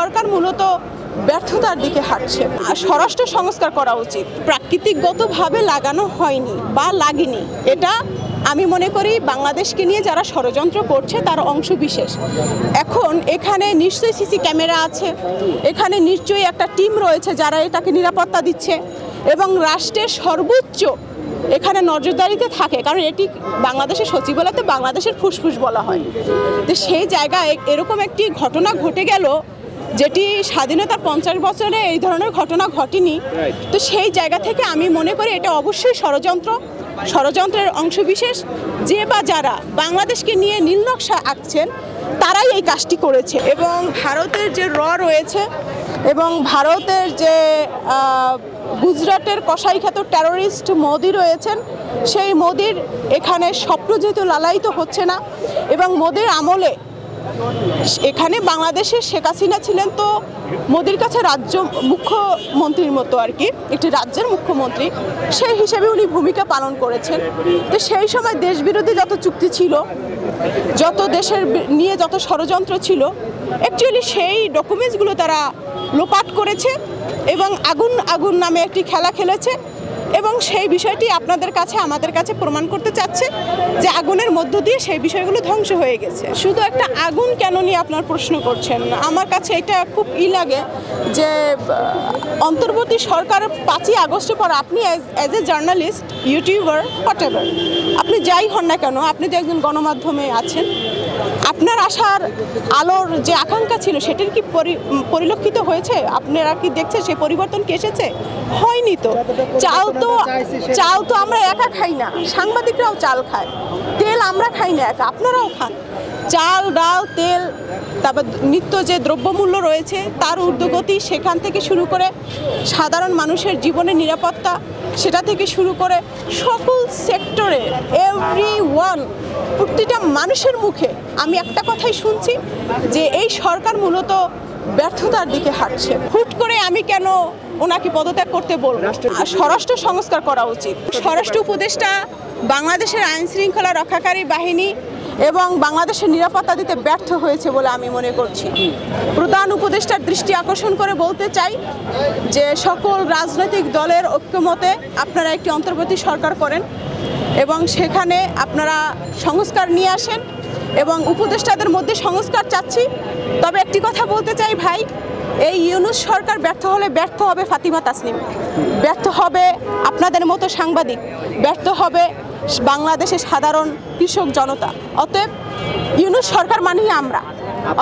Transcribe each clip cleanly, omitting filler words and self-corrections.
সরকার মূলত ব্যর্থতার দিকে হাঁটছে। স্বরাষ্ট্র সংস্কার করা উচিত। প্রাকৃতিকগতভাবে লাগানো হয়নি বা লাগেনি, এটা আমি মনে করি বাংলাদেশকে নিয়ে যারা ষড়যন্ত্র করছে তার অংশবিশেষ। এখন এখানে নিশ্চয়ই সিসি ক্যামেরা আছে, এখানে নিশ্চয়ই একটা টিম রয়েছে যারা এটাকে নিরাপত্তা দিচ্ছে এবং রাষ্ট্রের সর্বোচ্চ এখানে নজরদারিতে থাকে, কারণ এটি বাংলাদেশের সচিবালয়তে বাংলাদেশের ফুসফুস বলা হয়। তো সেই জায়গায় এরকম একটি ঘটনা ঘটে গেল যেটি স্বাধীনতার 50 বছরে এই ধরনের ঘটনা ঘটেনি। তো সেই জায়গা থেকে আমি মনে করি এটা অবশ্যই ষড়যন্ত্রের অংশবিশেষ। যে বা যারা বাংলাদেশকে নিয়ে নীলনকশা আঁকছেন তারাই এই কাজটি করেছে। এবং ভারতের যে রয়েছে এবং ভারতের যে গুজরাটের কসাইখ্যাত টেরোরিস্ট মোদি রয়েছেন, সেই মোদির এখানে স্বপ্ন যেহেতু লালায়িত হচ্ছে না এবং মোদির আমলে এখানে বাংলাদেশের শেখ হাসিনা ছিলেন, তো মোদির কাছে রাজ্য মুখ্যমন্ত্রীর মতো আর কি, একটি রাজ্যের মুখ্যমন্ত্রী সেই হিসেবে উনি ভূমিকা পালন করেছেন। তো সেই সময় দেশবিরোধী যত চুক্তি ছিল, যত দেশের নিয়ে যত ষড়যন্ত্র ছিল, অ্যাকচুয়ালি সেই ডকুমেন্টসগুলো তারা লোপাট করেছে এবং আগুন নামে একটি খেলা খেলেছে এবং সেই বিষয়টি আপনাদের কাছে আমাদের কাছে প্রমাণ করতে চাচ্ছে যে আগুনের মধ্য দিয়ে সেই বিষয়গুলো ধ্বংস হয়ে গেছে। শুধু একটা আগুন কেন নিয়ে আপনার প্রশ্ন করছেন, আমার কাছে এটা খুব লাগে যে অন্তর্বর্তী সরকার 5ই আগস্টের পর আপনি as a journalist, YouTuber, whatever আপনি যাই হন না কেন, আপনি তো একজন গণমাধ্যমে আছেন, আপনার আশার আলোর যে আকাঙ্ক্ষা ছিল সেটার কি পরিলক্ষিত হয়েছে? আপনারা কি দেখছেন সেই পরিবর্তন কি এসেছে? হয়নি। তো চাল তো আমরা একা খাই না, সাংবাদিকরাও চাল খায়। তেল আমরা খাই না একা, আপনারাও খান। চাল, ডাল, তেল, তারপর নিত্য যে দ্রব্যমূল্য রয়েছে তার ঊর্ধ্বগতি, সেখান থেকে শুরু করে সাধারণ মানুষের জীবনের নিরাপত্তা, সেটা থেকে শুরু করে সকল সেক্টরে এভরিওয়ান, প্রতিটা মানুষের মুখে আমি একটা কথাই শুনছি যে এই সরকার মূলত ব্যর্থতার দিকে হাঁটছে। হুট করে আমি কেন ওনাকে পদত্যাগ করতে বলবো? স্বরাষ্ট্র সংস্কার করা উচিত। স্বরাষ্ট্র উপদেষ্টা বাংলাদেশের আইন শৃঙ্খলা রক্ষাকারী বাহিনী এবং বাংলাদেশের নিরাপত্তা দিতে ব্যর্থ হয়েছে বলে আমি মনে করছি। প্রধান উপদেষ্টার দৃষ্টি আকর্ষণ করে বলতে চাই যে সকল রাজনৈতিক দলের ঐক্যমতে আপনারা একটি অন্তর্বর্তী সরকার করেন এবং সেখানে আপনারা সংস্কার নিয়ে আসেন এবং উপদেষ্টাদের মধ্যে সংস্কার চাচ্ছি। তবে একটি কথা বলতে চাই ভাই, এই ইউনূস সরকার ব্যর্থ হলে ব্যর্থ হবে ফাতিমা তাসনিম, ব্যর্থ হবে আপনাদের মতো সাংবাদিক, ব্যর্থ হবে বাংলাদেশের সাধারণ কৃষক জনতা। অতএব ইউনূস সরকার মানেই আমরা,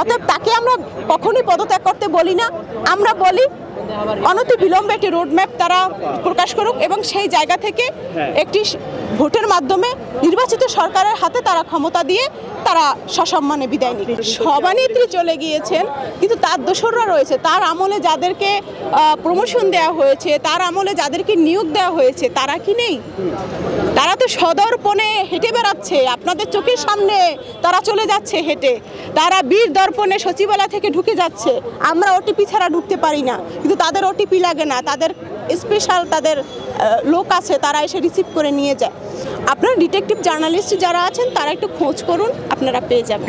অতএব তাকে আমরা কখনোই পদত্যাগ করতে বলি না। আমরা বলি অনতি বিলম্বে একটি রোডম্যাপ তারা প্রকাশ করুক এবং সেই জায়গা থেকে একটি ভোটের মাধ্যমে নির্বাচিত সরকারের হাতে তারা ক্ষমতা দিয়ে তারা সসম্মানে বিদায় নিক। সভানেত্রী চলে গিয়েছেন, কিন্তু তার দোসররা রয়েছে। তার আমলে যাদেরকে প্রমোশন দেওয়া হয়েছে, তার আমলে যাদেরকে নিয়োগ দেওয়া হয়েছে, তারা কি নেই? তারা তো সদর্পণে হেঁটে বেড়াচ্ছে, আপনাদের চোখের সামনে তারা চলে যাচ্ছে হেঁটে। তারা বীর দর্পণে সচিবালয় থেকে ঢুকে যাচ্ছে। আমরা ওটিপি ছাড়া ঢুকতে পারি না, কিন্তু তাদের ওটিপি লাগে না, তাদের স্পেশাল তাদের লোক আছে, তারা এসে রিসিভ করে নিয়ে যায়। আপনারা ডিটেকটিভ জার্নালিস্ট যারা আছেন তারা একটু খোঁজ করুন, আপনারা পেয়ে যাবেন।